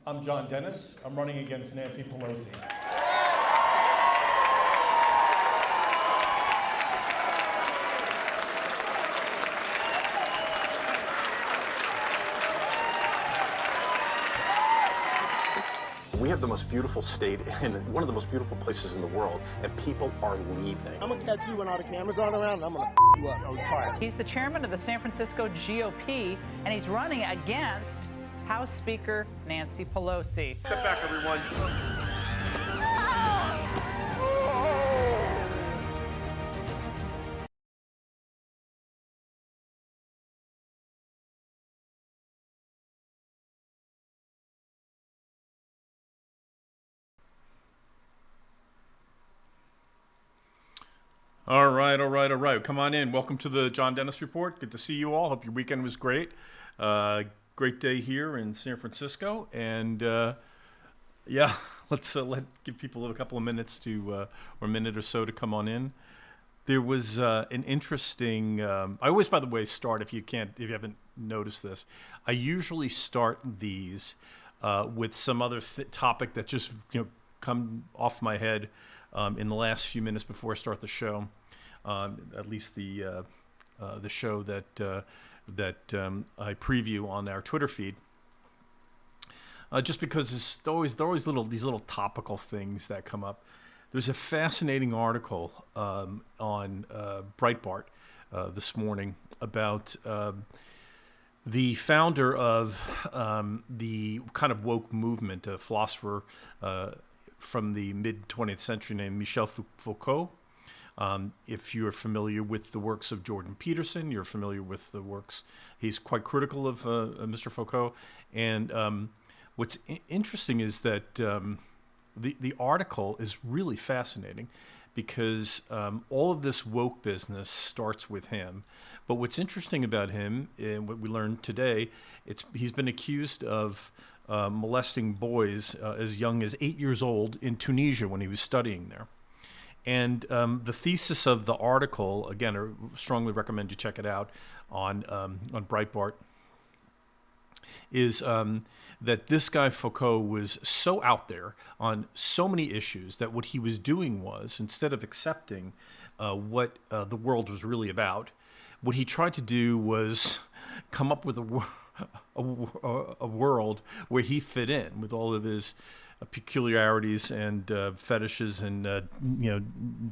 I'm John Dennis. I'm running against Nancy Pelosi. We have the most beautiful state and one of the most beautiful places in the world, and people are leaving. I'm gonna catch you when all the cameras aren't around, and I'm gonna you up. I'm tired. He's the chairman of the San Francisco GOP, and he's running against House Speaker Nancy Pelosi. Step back, everyone. All right. Come on in. Welcome to the John Dennis Report. Good to see you all. Hope your weekend was great. Great day here in San Francisco. And let's give people a couple of minutes to, or a minute or so to come on in. There was an interesting, I always, by the way, start, if you haven't noticed this, I usually start these with some other topic that just, come off my head in the last few minutes before I start the show, at least the show that I preview on our Twitter feed. Just because there are always these little topical things that come up. There's a fascinating article on Breitbart this morning about the founder of the kind of woke movement, a philosopher from the mid-20th century named Michel Foucault. If you're familiar with the works of Jordan Peterson, you're familiar with the works. He's quite critical of Mr. Foucault. And what's interesting is that the article is really fascinating because all of this woke business starts with him. But what's interesting about him, and what we learned today, he's been accused of molesting boys as young as 8 years old in Tunisia when he was studying there. And the thesis of the article, again, I strongly recommend you check it out on Breitbart, is that this guy Foucault was so out there on so many issues that what he was doing was, instead of accepting what the world was really about, what he tried to do was come up with a world where he fit in with all of his peculiarities and fetishes and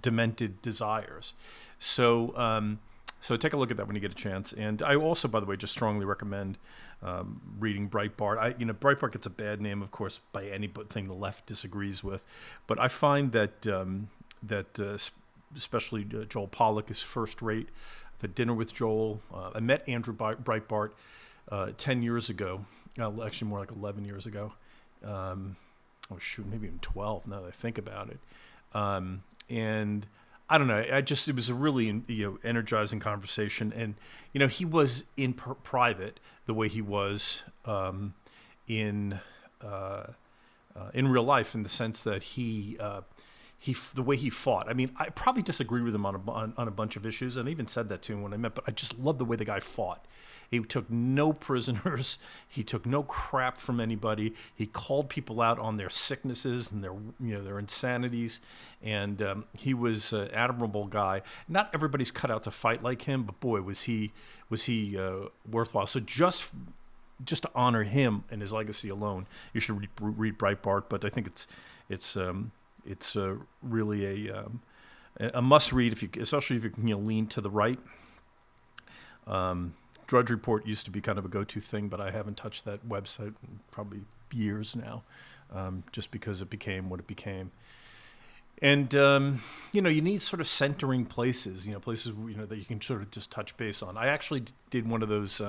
demented desires. So take a look at that when you get a chance. And I also, by the way, just strongly recommend reading Breitbart. Breitbart gets a bad name, of course, by anything the left disagrees with, but I find that especially Joel Pollack is first rate. I've had dinner with Joel. I met Andrew Breitbart 10 years ago, actually more like 11 years ago. Maybe even 12 now that I think about it. And I don't know, it was a really energizing conversation. And, he was in private the way he was in real life, in the sense that the way he fought. I mean, I probably disagree with him on a bunch of issues, and I even said that to him when I met, but I just love the way the guy fought. He took no prisoners. He took no crap from anybody. He called people out on their sicknesses and their insanities, and he was an admirable guy. Not everybody's cut out to fight like him, but boy, was he worthwhile. So just to honor him and his legacy alone, you should read Breitbart. But I think it's really a must read, especially if you can lean to the right. Drudge Report used to be kind of a go-to thing, but I haven't touched that website in probably years now, just because it became what it became. And you need sort of centering places, places that you can sort of just touch base on. I actually did one of those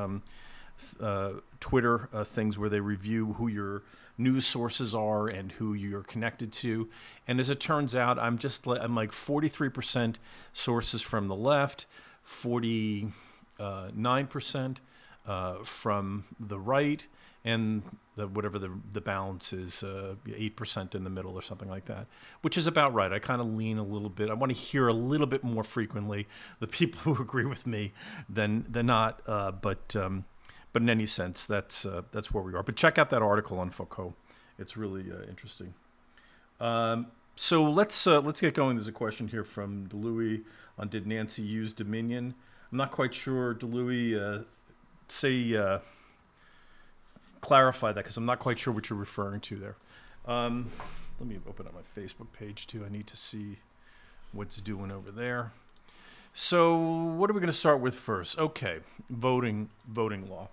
Twitter things where they review who your news sources are and who you're connected to. And as it turns out, I'm like 43% sources from the left, 49% from the right, and whatever the balance is, 8% in the middle or something like that, which is about right. I kind of lean a little bit. I want to hear a little bit more frequently the people who agree with me than not. But in any sense, that's where we are. But check out that article on Foucault. It's really interesting. So let's get going. There's a question here from DeLuey on did Nancy use Dominion? I'm not quite sure, DeLuey. Clarify that because I'm not quite sure what you're referring to there. Let me open up my Facebook page too. I need to see what's doing over there. So what are we going to start with first? Okay, voting law.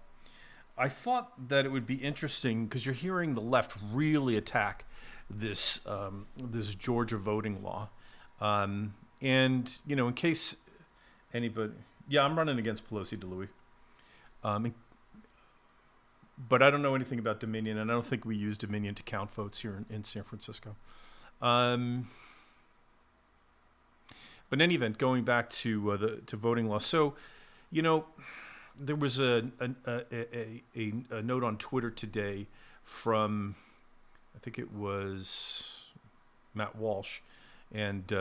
I thought that it would be interesting because you're hearing the left really attack this Georgia voting law, and in case anybody, I'm running against Pelosi, DeLuey, but I don't know anything about Dominion, and I don't think we use Dominion to count votes here in San Francisco. But in any event, going back to voting law, so there was a note on Twitter today from, I think it was Matt Walsh and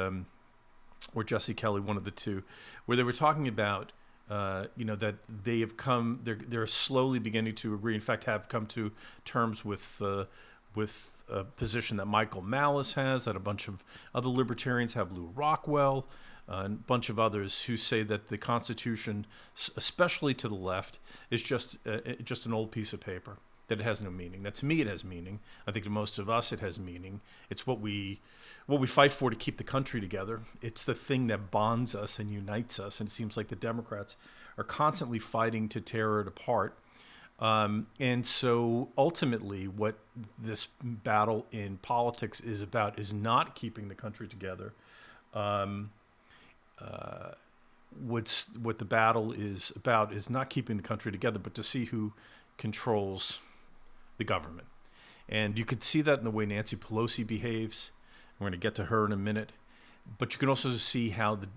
or Jesse Kelly, one of the two, where they were talking about that they have they're slowly beginning to agree. In fact, have come to terms with a position that Michael Malice has, that a bunch of other libertarians have, Lou Rockwell, and a bunch of others who say that the Constitution, especially to the left, is just an old piece of paper, that it has no meaning. That to me it has meaning. I think to most of us it has meaning. It's what we fight for to keep the country together. It's the thing that bonds us and unites us. And it seems like the Democrats are constantly fighting to tear it apart. And so ultimately what this battle in politics is about is not keeping the country together. What the battle is about is not keeping the country together, but to see who controls the government. And you could see that in the way Nancy Pelosi behaves. We're going to get to her in a minute. But you can also see how the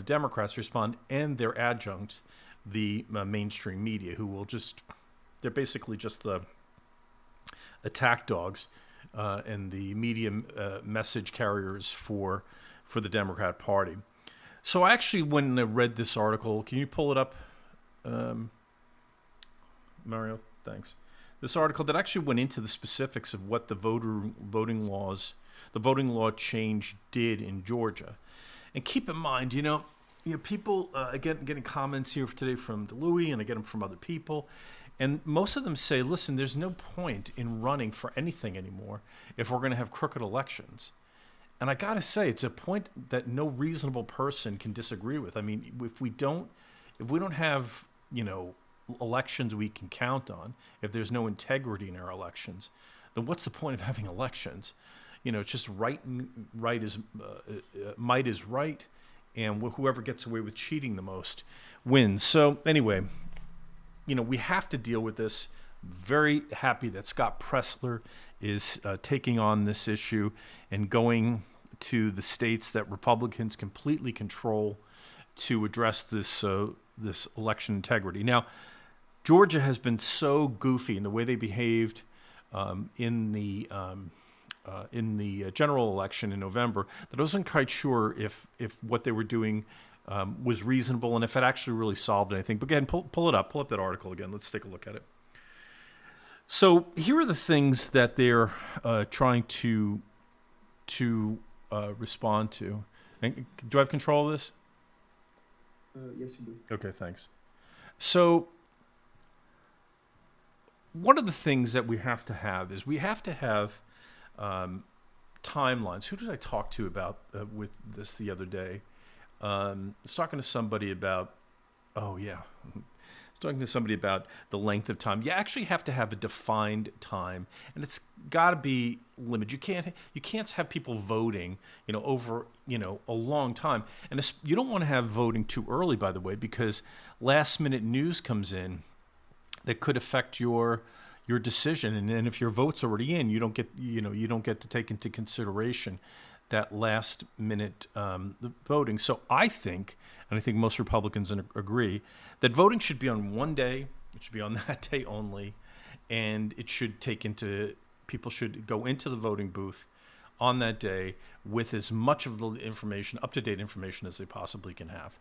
Democrats respond, and their adjunct, the mainstream media, who will they're basically just the attack dogs and the media message carriers for the Democrat Party. So actually, when I read this article, can you pull it up, Mario? Thanks. This article that actually went into the specifics of what the voting law change did in Georgia. And keep in mind, people, again, getting comments here today from DeLuey, and I get them from other people. And most of them say, listen, there's no point in running for anything anymore if we're going to have crooked elections. And I got to say, it's a point that no reasonable person can disagree with. I mean, if we don't have, elections we can count on, if there's no integrity in our elections, then what's the point of having elections? It's just might is right, and whoever gets away with cheating the most wins. So anyway, we have to deal with this. Very happy that Scott Pressler is taking on this issue and going to the states that Republicans completely control to address this election integrity. Now, Georgia has been so goofy in the way they behaved in the general election in November that I wasn't quite sure if what they were doing was reasonable and if it actually really solved anything. But again, pull it up. Pull up that article again. Let's take a look at it. So here are the things that they're trying to respond to. And do I have control of this? Yes, you do. Okay, thanks. So one of the things that we have to have is we have to have timelines. Who did I talk to about with this the other day? I was talking to somebody about, talking to somebody about the length of time. You actually have to have a defined time, and it's got to be limited. You can't have people voting, over, a long time. And you don't want to have voting too early, by the way, because last minute news comes in that could affect your decision. And then if your vote's already in, you don't get to take into consideration that last minute voting. So I think, and I think most Republicans agree, that voting should be on one day. It should be on that day only. And it should people should go into the voting booth on that day with as much of the information, up-to-date information, as they possibly can have.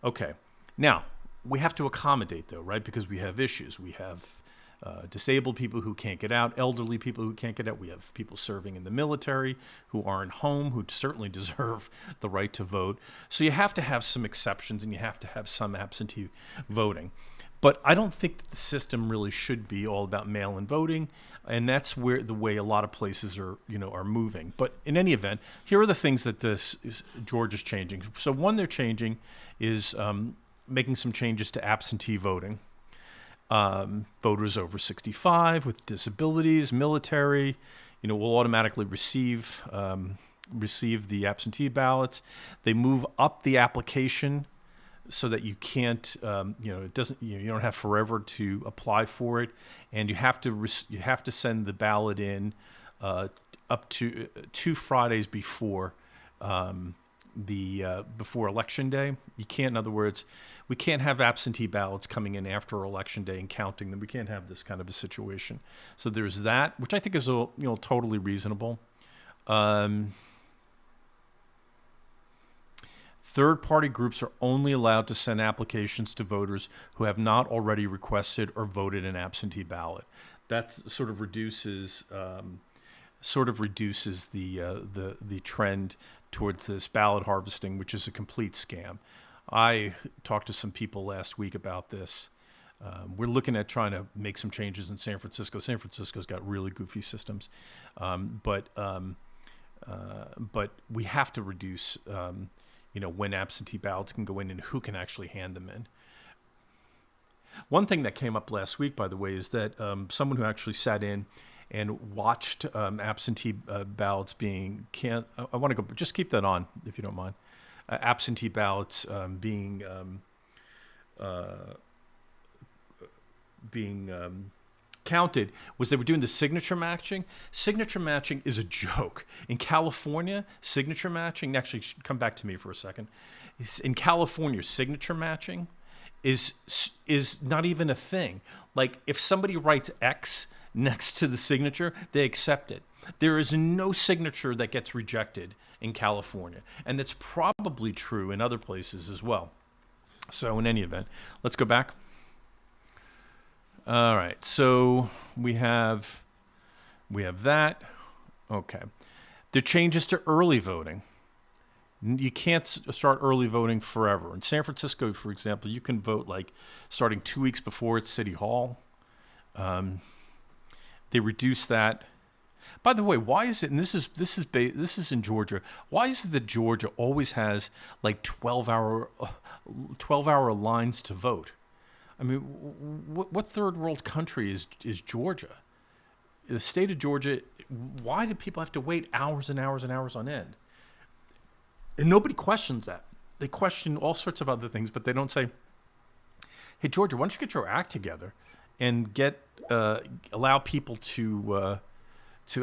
Okay. Now, we have to accommodate, though, right? Because we have issues. We have disabled people who can't get out, elderly people who can't get out. We have people serving in the military who aren't home, who certainly deserve the right to vote. So you have to have some exceptions, and you have to have some absentee voting. But I don't think that the system really should be all about mail-in voting, and that's where the way a lot of places are moving. But in any event, here are the things that Georgia's changing. So one they're changing is making some changes to absentee voting. Voters over 65 with disabilities, military, will automatically receive the absentee ballots. They move up the application so that you can't, it doesn't, you don't have forever to apply for it, and you have to send the ballot in up to 2 Fridays before before Election Day. You can't, in other words, we can't have absentee ballots coming in after Election Day and counting them. We can't have this kind of a situation. So there's that, which I think is totally reasonable. Third-party groups are only allowed to send applications to voters who have not already requested or voted an absentee ballot. That sort of reduces the trend towards this ballot harvesting, which is a complete scam. I talked to some people last week about this. We're looking at trying to make some changes in San Francisco. San Francisco's got really goofy systems, but we have to reduce when absentee ballots can go in and who can actually hand them in. One thing that came up last week, by the way, is that someone who actually sat in and watched absentee ballots being I want to go, just keep that on if you don't mind. Absentee ballots being counted, was they were doing the signature matching. Signature matching is a joke. In California, signature matching, actually come back to me for a second. In California, signature matching is not even a thing. Like if somebody writes X next to the signature, they accept it. There is no signature that gets rejected in California. And that's probably true in other places as well. So in any event, let's go back. All right, so we have that. Okay. The changes to early voting. You can't start early voting forever. In San Francisco, for example, you can vote like starting 2 weeks before at City Hall. They reduced that. By the way, why is it? And this is in Georgia. Why is it that Georgia always has like 12-hour lines to vote? I mean, what third world country is Georgia? The state of Georgia. Why do people have to wait hours and hours and hours on end? And nobody questions that. They question all sorts of other things, but they don't say, "Hey, Georgia, why don't you get your act together and allow people to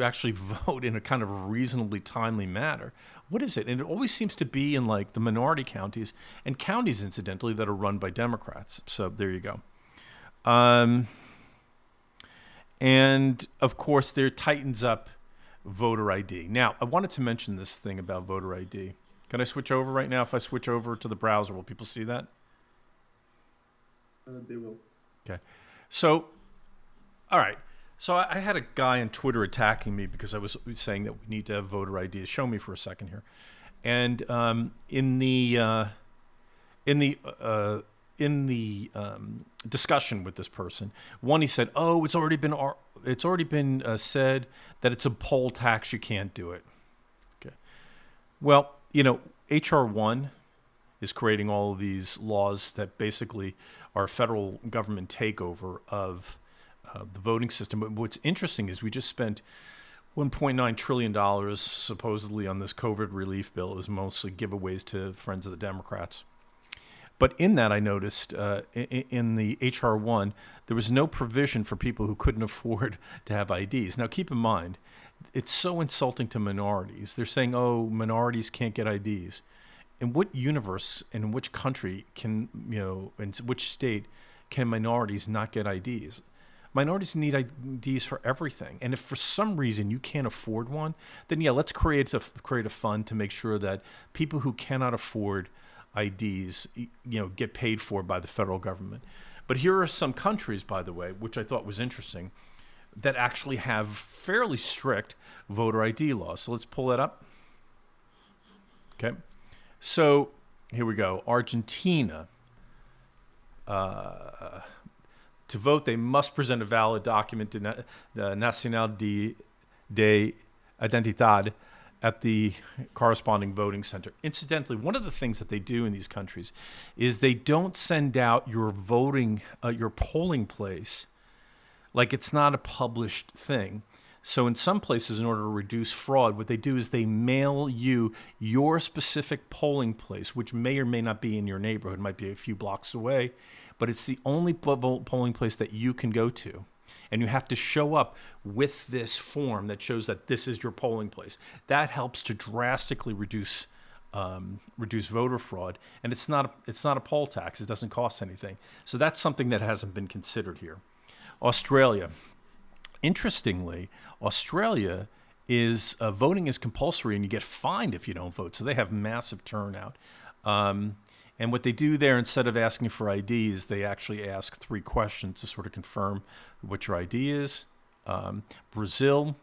actually vote in a kind of reasonably timely manner?" What is it? And it always seems to be in like the minority counties, and counties, incidentally, that are run by Democrats. So there you go. And of course, there tightens up voter ID. Now, I wanted to mention this thing about voter ID. Can I switch over right now? If I switch over to the browser, will people see that? They will. Okay. So, all right. So I had a guy on Twitter attacking me because I was saying that we need to have voter ID. Show me for a second here. And in the discussion with this person, one, he said, "Oh, it's already been said that it's a poll tax. You can't do it." Okay. Well, HR 1 is creating all of these laws that basically are federal government takeover of the voting system. But what's interesting is we just spent $1.9 trillion supposedly on this COVID relief bill. It was mostly giveaways to friends of the Democrats. But in that, I noticed in the HR 1, there was no provision for people who couldn't afford to have IDs. Now, keep in mind, it's so insulting to minorities. They're saying, "Oh, minorities can't get IDs." In what universe and in which country in which state can minorities not get IDs? Minorities need IDs for everything. And if for some reason you can't afford one, then yeah, let's create a fund to make sure that people who cannot afford IDs, get paid for by the federal government. But here are some countries, by the way, which I thought was interesting, that actually have fairly strict voter ID laws. So let's pull that up. Okay. So here we go. Argentina. To vote, they must present a valid document, the Nacional de Identidad, at the corresponding voting center. Incidentally, one of the things that they do in these countries is they don't send out your your polling place like it's not a published thing. So in some places, in order to reduce fraud, what they do is they mail you your specific polling place, which may or may not be in your neighborhood, it might be a few blocks away, but it's the only polling place that you can go to. And you have to show up with this form that shows that this is your polling place. That helps to drastically reduce voter fraud, and it's not a poll tax. It doesn't cost anything. So that's something that hasn't been considered here. Australia. Interestingly, Australia is voting is compulsory, and you get fined if you don't vote. So they have massive turnout. And what they do there, instead of asking for ID, is they actually ask 3 questions to sort of confirm what your ID is. Brazil,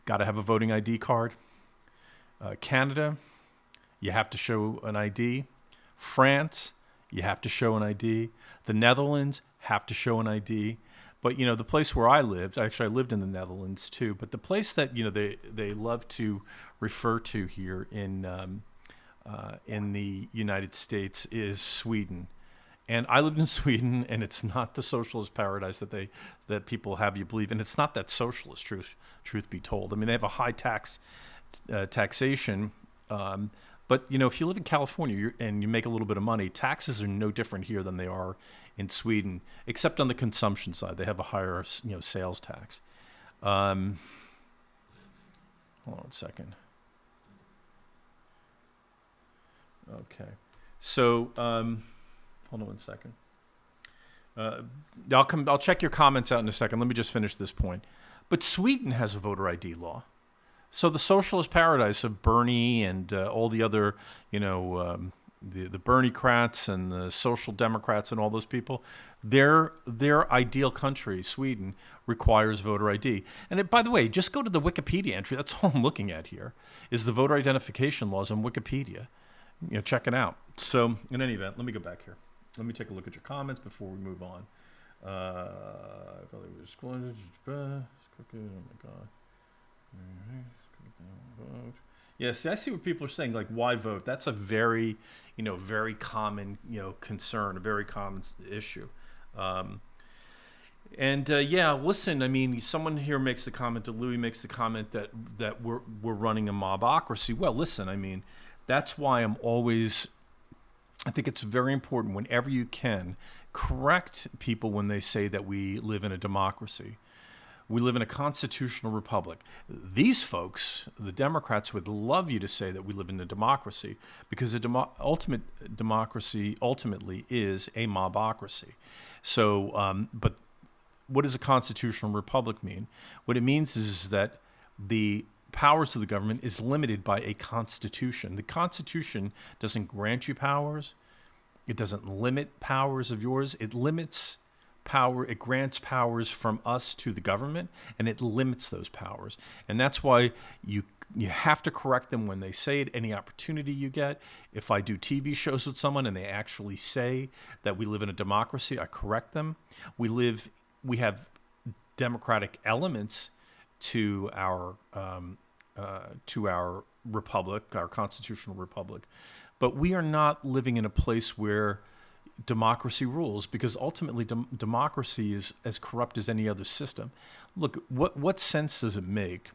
got to have a voting ID card. Canada, you have to show an ID. France, you have to show an ID. The Netherlands, have to show an ID. But, the place where I lived, actually I lived in the Netherlands too, but the place that, they love to refer to here in the United States is Sweden. And I lived in Sweden, and it's not the socialist paradise that people have you believe. And it's not that socialist, truth be told. I mean, they have a high taxation, but, if you live in California and you make a little bit of money, taxes are no different here than they are in Sweden, except on the consumption side. They have a higher, sales tax. Hold on a second. Okay. So, hold on one second. I'll check your comments out in a second. Let me just finish this point. But Sweden has a voter ID law. So the socialist paradise of Bernie and all the other, the Bernie-crats and the Social Democrats and all those people, their ideal country, Sweden, requires voter ID. And by the way, just go to the Wikipedia entry. That's all I'm looking at here, is the voter identification laws on Wikipedia. Check it out. So in any event, let me go back here. Let me take a look at your comments before we move on. Oh my God. Vote. Yeah, see, I see what people are saying, like, why vote? That's a very, very common, concern, a very common issue. Yeah, listen, I mean, someone here makes the comment, Louis makes the comment that we're running a mobocracy. Well, listen, I mean, that's why I think it's very important whenever you can, correct people when they say that we live in a democracy. We live in a constitutional republic. These folks, the Democrats, would love you to say that we live in a democracy, because ultimate democracy ultimately is a mobocracy. So, but what does a constitutional republic mean? What it means is that the powers of the government is limited by a constitution. The Constitution doesn't grant you powers. It doesn't limit powers of yours. It limits power. It grants powers from us to the government, and it limits those powers. And that's why you have to correct them when they say it, any opportunity you get. If I do TV shows with someone and they actually say that we live in a democracy, I correct them. We have democratic elements to our republic, our constitutional republic, but we are not living in a place where democracy rules, because ultimately democracy is as corrupt as any other system. Look, what sense does it make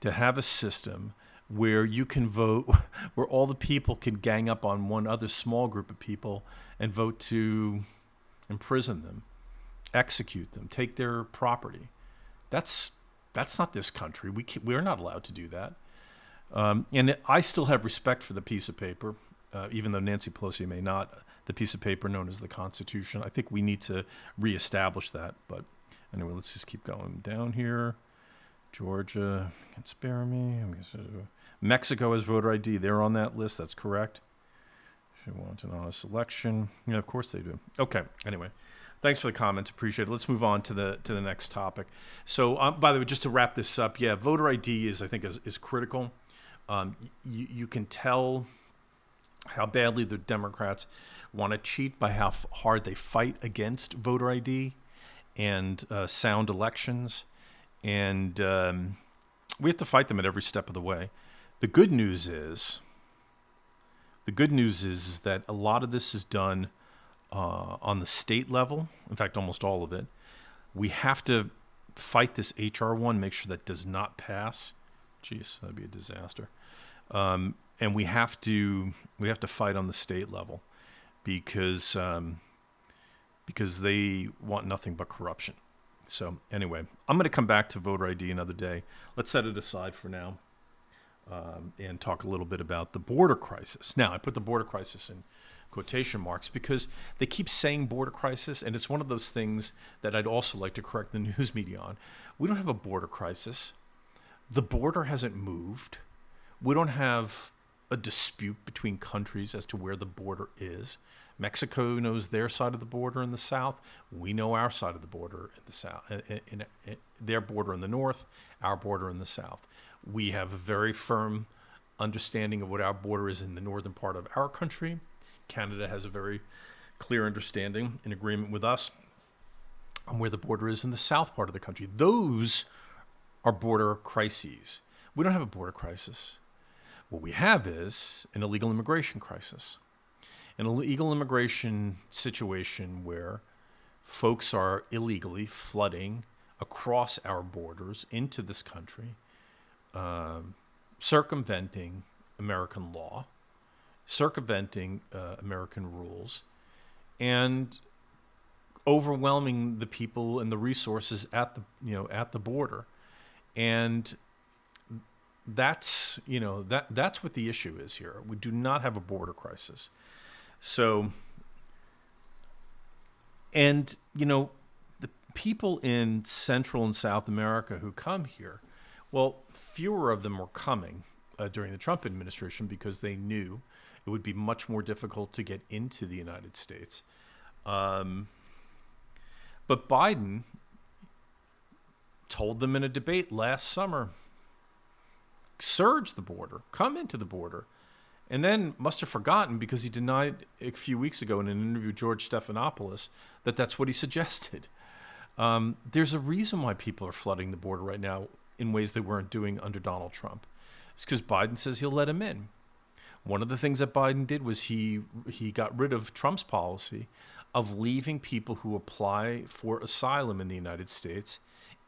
to have a system where you can vote, where all the people can gang up on one other small group of people and vote to imprison them, execute them, take their property? That's not this country. We're not allowed to do that. And I still have respect for the piece of paper, even though Nancy Pelosi may not. The piece of paper known as the Constitution. I think we need to reestablish that. But anyway, let's just keep going down here. Georgia, can spare me. Mexico has voter ID. They're on that list. That's correct. If you want an honest election. Yeah, of course they do. Okay. Anyway, thanks for the comments. Appreciate it. Let's move on to the next topic. So, by the way, just to wrap this up, yeah, voter ID is critical. You can tell how badly the Democrats want to cheat by how hard they fight against voter ID and sound elections. And we have to fight them at every step of the way. The good news is that a lot of this is done on the state level. In fact, almost all of it. We have to fight this HR one, make sure that does not pass. Jeez, that'd be a disaster. And we have to fight on the state level because they want nothing but corruption. So anyway, I'm going to come back to voter ID another day. Let's set it aside for now and talk a little bit about the border crisis. Now, I put the border crisis in quotation marks because they keep saying border crisis, and it's one of those things that I'd also like to correct the news media on. We don't have a border crisis. The border hasn't moved. We don't have a dispute between countries as to where the border is. Mexico knows their side of the border in the south. We know our side of the border in the south, in their border in the north, our border in the south. We have a very firm understanding of what our border is in the northern part of our country. Canada has a very clear understanding in agreement with us on where the border is in the south part of the country. Those are border crises. We don't have a border crisis. What we have is an illegal immigration crisis. An illegal immigration situation where folks are illegally flooding across our borders into this country, circumventing American law, circumventing American rules, and overwhelming the people and the resources at the border. And that's what the issue is here. We do not have a border crisis. So, and, the people in Central and South America who come here, well, fewer of them were coming during the Trump administration because they knew it would be much more difficult to get into the United States. But Biden told them in a debate last summer, surge the border, come into the border. And then must have forgotten because he denied a few weeks ago in an interview with George Stephanopoulos that that's what he suggested. There's a reason why people are flooding the border right now in ways they weren't doing under Donald Trump. It's because Biden says he'll let him in. One of the things that Biden did was he got rid of Trump's policy of leaving people who apply for asylum in the United States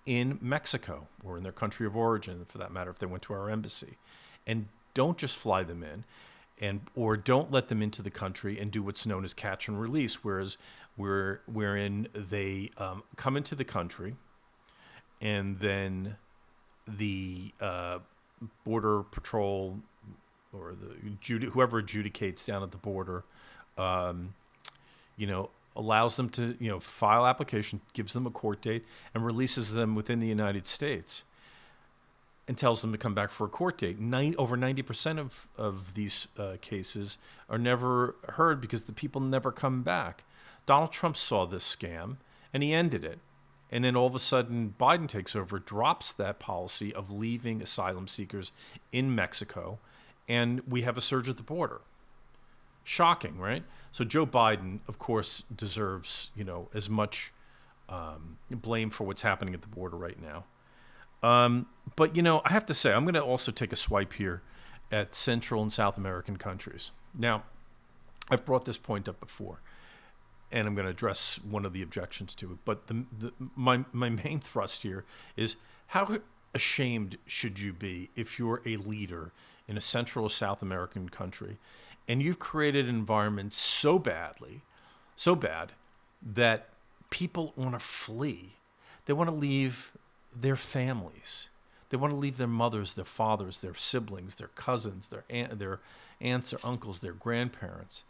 in Mexico or in their country of origin, for that matter, if they went to our embassy. And don't just fly them in, or don't let them into the country and do what's known as catch and release, wherein they come into the country, and then the border patrol or whoever adjudicates down at the border, allows them to file application, gives them a court date, and releases them within the United States. And tells them to come back for a court date. Over 90% of these cases are never heard because the people never come back. Donald Trump saw this scam, and he ended it. And then all of a sudden, Biden takes over, drops that policy of leaving asylum seekers in Mexico, and we have a surge at the border. Shocking, right? So Joe Biden, of course, deserves as much blame for what's happening at the border right now. But I have to say, I'm going to also take a swipe here at Central and South American countries. Now, I've brought this point up before, and I'm going to address one of the objections to it. But my main thrust here is how ashamed should you be if you're a leader in a Central or South American country, and you've created an environment so bad that people want to flee. They want to leave their families. They want to leave their mothers, their fathers, their siblings, their cousins, their aunts or uncles, their grandparents.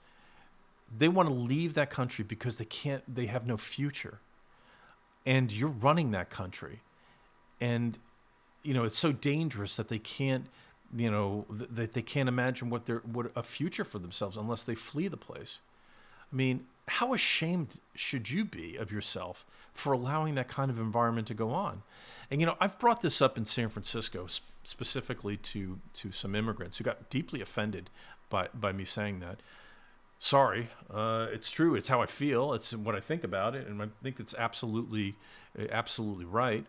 They want to leave that country because they have no future. And you're running that country. And, it's so dangerous that they can't They can't imagine what a future for themselves unless they flee the place. I mean, how ashamed should you be of yourself for allowing that kind of environment to go on? And, I've brought this up in San Francisco specifically to some immigrants who got deeply offended by me saying that. Sorry, it's true. It's how I feel. It's what I think about it. And I think it's absolutely right.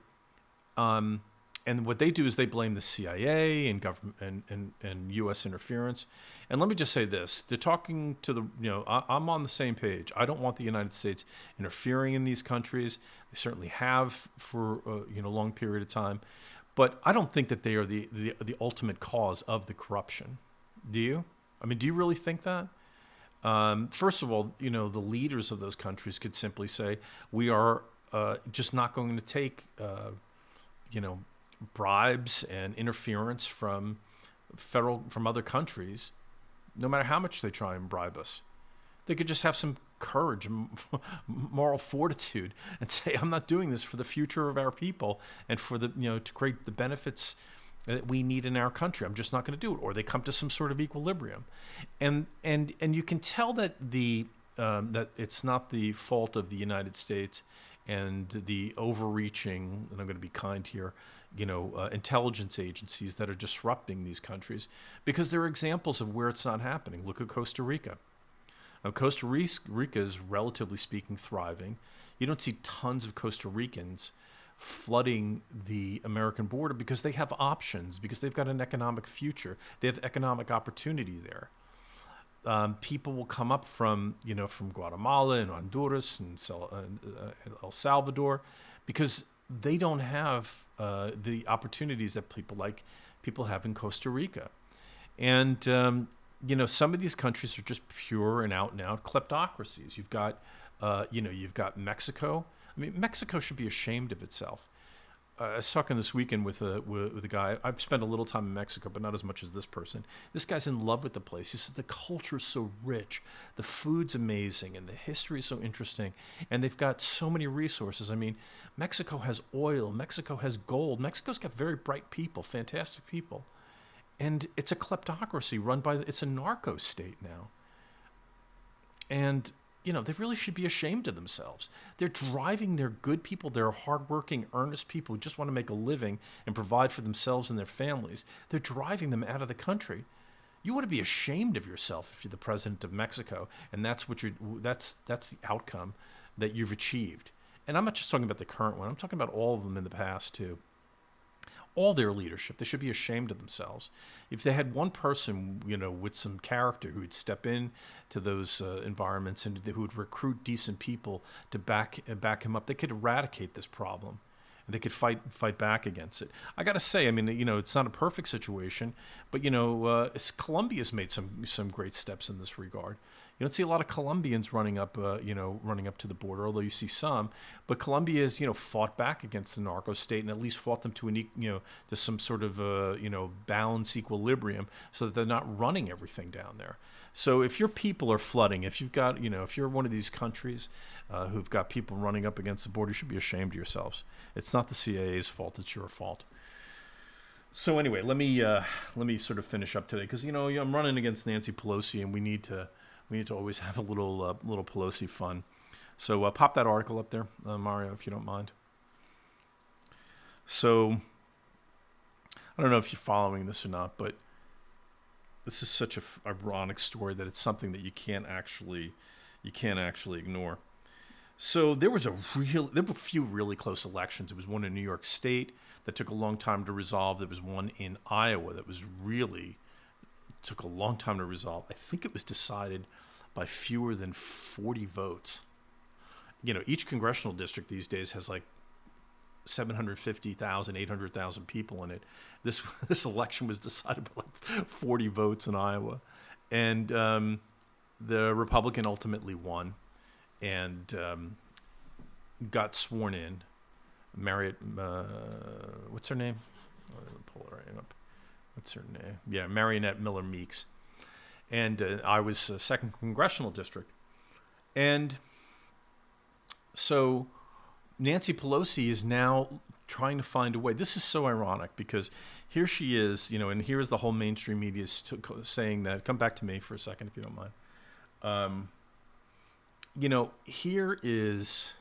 And what they do is they blame the CIA and government and U.S. interference. And let me just say this: they're talking to I'm on the same page. I don't want the United States interfering in these countries. They certainly have for a long period of time, but I don't think that they are the ultimate cause of the corruption. Do you? I mean, do you really think that? First of all, the leaders of those countries could simply say, we are just not going to take bribes and interference from other countries, no matter how much they try and bribe us. They could just have some courage and moral fortitude and say, I'm not doing this for the future of our people and for the to create the benefits that we need in our country. I'm just not going to do it. Or they come to some sort of equilibrium, and you can tell that that it's not the fault of the United States and the overreaching, and I'm going to be kind here, intelligence agencies that are disrupting these countries, because there are examples of where it's not happening. Look at Costa Rica. Costa Rica is, relatively speaking, thriving. You don't see tons of Costa Ricans flooding the American border because they have options, because they've got an economic future. They have economic opportunity there. People will come up from Guatemala and Honduras and El Salvador because they don't have the opportunities that people have in Costa Rica. And, some of these countries are just pure and out kleptocracies. You've got Mexico. I mean, Mexico should be ashamed of itself. I was talking this weekend with a guy. I've spent a little time in Mexico, but not as much as this person. This guy's in love with the place. He says the culture's so rich, the food's amazing, and the history is so interesting, and they've got so many resources. I mean, Mexico has oil. Mexico has gold. Mexico's got very bright people, fantastic people. And it's a kleptocracy run by, it's a narco state now. And, they really should be ashamed of themselves. They're driving their good people, their hardworking, earnest people who just want to make a living and provide for themselves and their families. They're driving them out of the country. You ought to be ashamed of yourself if you're the president of Mexico, and that's the outcome that you've achieved. And I'm not just talking about the current one. I'm talking about all of them in the past too. All their leadership, they should be ashamed of themselves. If they had one person, with some character who would step in to those environments and who would recruit decent people to back him up, they could eradicate this problem. And they could fight back against it. I got to say, I mean, it's not a perfect situation, but Colombia's made some great steps in this regard. You don't see a lot of Colombians running up to the border, although you see some. But Colombia has, fought back against the narco state and at least fought them to to some sort of balance, equilibrium, so that they're not running everything down there. So if your people are flooding, if you've got, if you're one of these countries who've got people running up against the border, you should be ashamed of yourselves. It's not the CIA's fault; it's your fault. So anyway, let me sort of finish up today, because I'm running against Nancy Pelosi, and we need to always have a little Pelosi fun. So pop that article up there, Mario, if you don't mind. So I don't know if you're following this or not, but this is such a ironic story that it's something that you can't actually ignore. So there were a few really close elections. There was one in New York State that took a long time to resolve. There was one in Iowa that was really took a long time to resolve. I think it was decided by fewer than 40 votes. Each congressional district these days has like 750,000, 800,000 people in it. This election was decided by like 40 votes in Iowa. And the Republican ultimately won and got sworn in. What's her name? I'll pull it right up. What's her name? Yeah, Marionette Miller Meeks. And I was 2nd Congressional District. And so Nancy Pelosi is now trying to find a way. This is so ironic because here she is, and here's the whole mainstream media saying that. Come back to me for a second, if you don't mind. Here is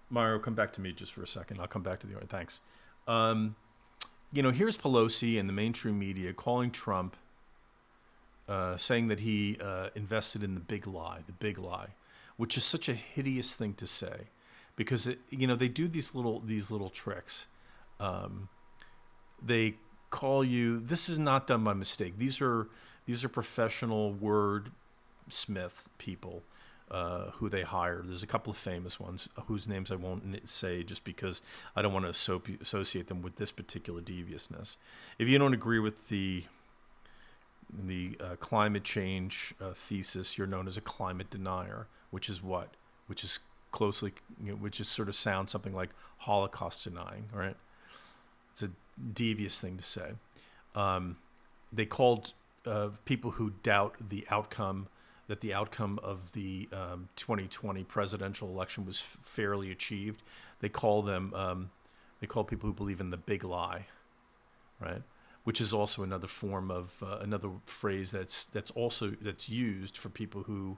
Mario. Come back to me just for a second. I'll come back to the audience. Thanks. Here's Pelosi and the mainstream media calling Trump, saying that he invested in the big lie, which is such a hideous thing to say, because they do these little tricks. They call you. This is not done by mistake. These are professional wordsmith people who they hire. There's a couple of famous ones whose names I won't say just because I don't want to associate them with this particular deviousness. If you don't agree with the climate change thesis, you're known as a climate denier, which is sort of sounds something like Holocaust denying, right? It's a devious thing to say. They called people who doubt the outcome of the 2020 presidential election was fairly achieved. They call people who believe in the big lie, right? Which is also another form of another phrase that's used for people who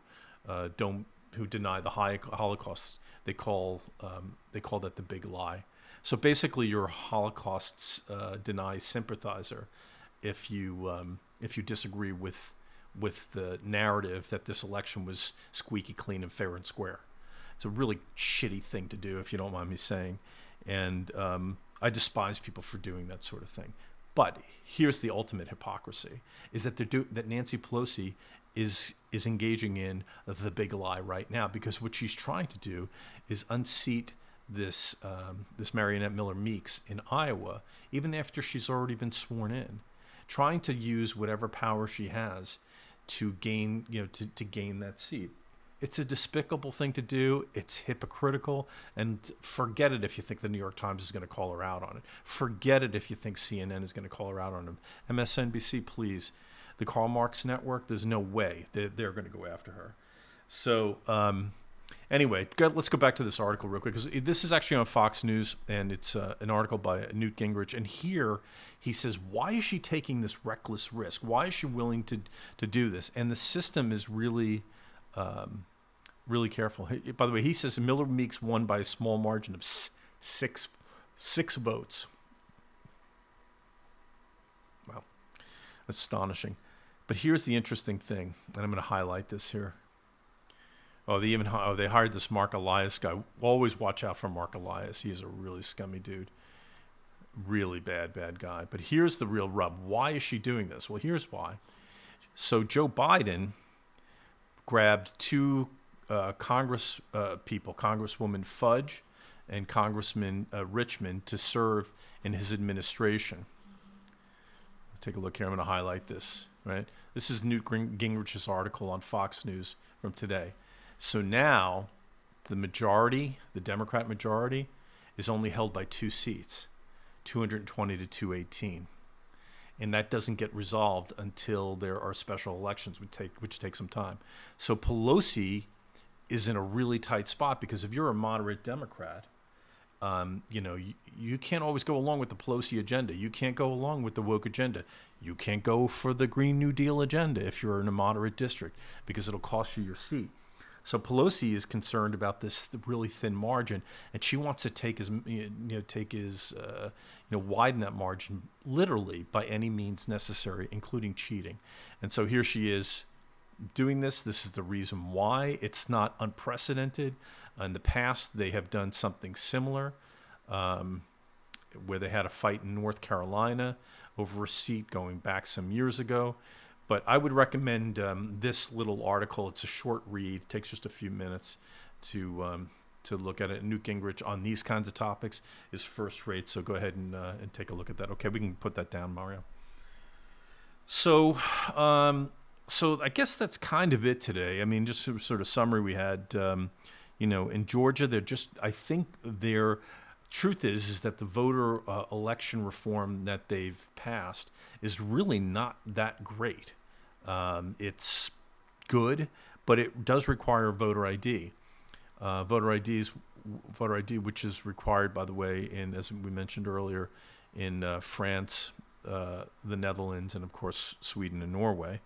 deny the Holocaust. They call that the big lie. So basically, you're a Holocaust deny sympathizer if you disagree with the narrative that this election was squeaky clean and fair and square. It's a really shitty thing to do, if you don't mind me saying, and I despise people for doing that sort of thing. But here's the ultimate hypocrisy: is that Nancy Pelosi is engaging in the big lie right now, because what she's trying to do is unseat this Marionette Miller Meeks in Iowa, even after she's already been sworn in, trying to use whatever power she has to gain that seat. It's a despicable thing to do. It's hypocritical, and forget it if you think the New York Times is going to call her out on it. Forget it if you think CNN is going to call her out on it. MSNBC, please. The Karl Marx Network, there's no way they're going to go after her. So anyway, let's go back to this article real quick, because this is actually on Fox News, and it's an article by Newt Gingrich. And here he says, why is she taking this reckless risk? Why is she willing to do this? And the system is really careful. By the way, he says Miller Meeks won by a small margin of six votes. Wow, astonishing. But here's the interesting thing, and I'm going to highlight this here. They hired this Mark Elias guy. Always watch out for Mark Elias. He's a really scummy dude. Really bad guy. But here's the real rub. Why is she doing this? Well, here's why. So Joe Biden grabbed two Congresswoman Fudge and Congressman Richmond to serve in his administration. Take a look here. I'm going to highlight this. Right. This is Newt Gingrich's article on Fox News from today. So now the Democrat majority, is only held by 2 seats, 220 to 218. And that doesn't get resolved until there are special elections, which take some time. So Pelosi is in a really tight spot, because if you're a moderate Democrat, you can't always go along with the Pelosi agenda. You can't go along with the woke agenda. You can't go for the Green New Deal agenda if you're in a moderate district, because it'll cost you your seat. So Pelosi is concerned about this really thin margin, and she wants to widen that margin literally by any means necessary, including cheating. And so here she is doing this. This is the reason why. It's not unprecedented. In the past, they have done something similar, where they had a fight in North Carolina over a seat going back some years ago. But I would recommend this little article. It's a short read. It takes just a few minutes to look at it. Newt Gingrich on these kinds of topics is first rate. So go ahead and take a look at that. Okay, we can put that down, Mario. So I guess that's kind of it today. I mean, just sort of summary. We had, in Georgia, truth is that the voter election reform that they've passed is really not that great. It's good, but it does require voter ID. Voter ID, which is required, by the way, as we mentioned earlier, in France, the Netherlands, and of course Sweden and Norway.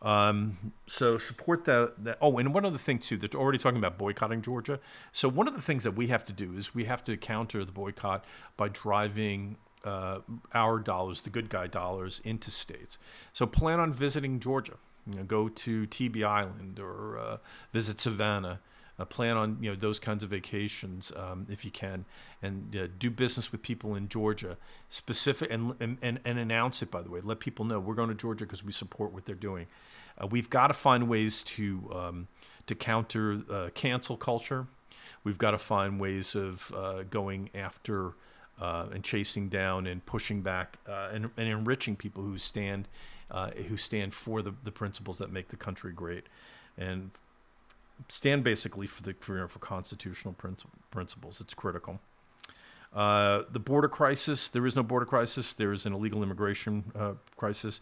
So support that. Oh, and one other thing too, they're already talking about boycotting Georgia. So one of the things that we have to do is we have to counter the boycott by driving our dollars, the good guy dollars, into states. So plan on visiting Georgia. Go to TB Island or visit Savannah. Plan on those kinds of vacations if you can, and do business with people in Georgia, specific and announce it. By the way, let people know we're going to Georgia because we support what they're doing. We've got to find ways to counter cancel culture. We've got to find ways of going after and chasing down and pushing back and enriching people who stand for the principles that make the country great, and stand basically for constitutional principles. It's critical. The border crisis, there is no border crisis. There is an illegal immigration crisis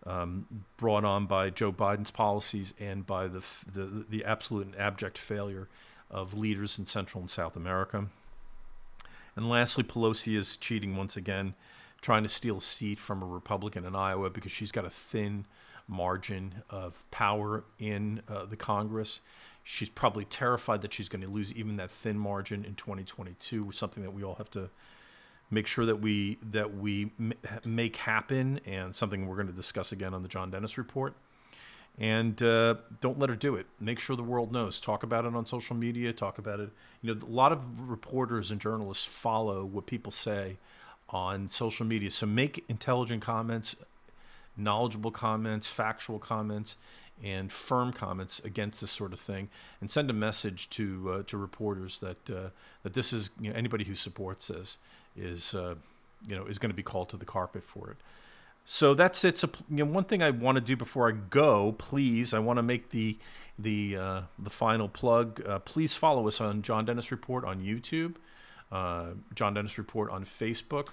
brought on by Joe Biden's policies and by the absolute and abject failure of leaders in Central and South America. And lastly, Pelosi is cheating once again, trying to steal a seat from a Republican in Iowa because she's got a thin margin of power in the Congress. She's probably terrified that she's going to lose even that thin margin in 2022, something that we all have to make sure that we make happen, and something we're going to discuss again on the John Dennis Report. And don't let her do it. Make sure the world knows. Talk about it on social media. Talk about it. A lot of reporters and journalists follow what people say on social media. So make intelligent comments, knowledgeable comments, factual comments, and firm comments against this sort of thing, and send a message to reporters that this is anybody who supports this is going to be called to the carpet for it. So that's it. So one thing I want to do before I go, please, I want to make the final plug. Please follow us on John Dennis Report on YouTube, John Dennis Report on Facebook,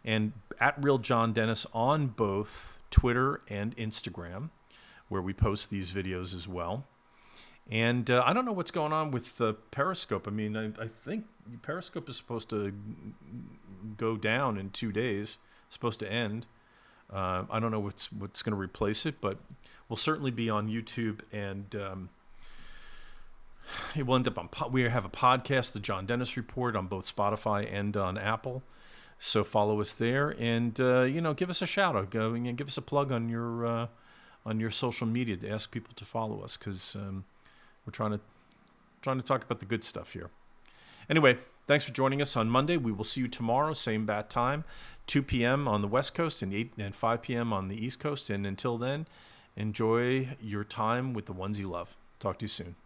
and at Real John Dennis on both Twitter and Instagram, where we post these videos as well. And I don't know what's going on with Periscope. I mean, I think Periscope is supposed to go down in 2 days. It's supposed to end. I don't know what's going to replace it, but we'll certainly be on YouTube, and it will end up on. We have a podcast, the John Dennis Report, on both Spotify and on Apple. So follow us there, and give us a shout out, and give us a plug on your social media to ask people to follow us, because we're trying to talk about the good stuff here. Anyway, thanks for joining us on Monday. We will see you tomorrow, same bat time, 2 p.m. on the West Coast and 5 p.m. on the East Coast. And until then, enjoy your time with the ones you love. Talk to you soon.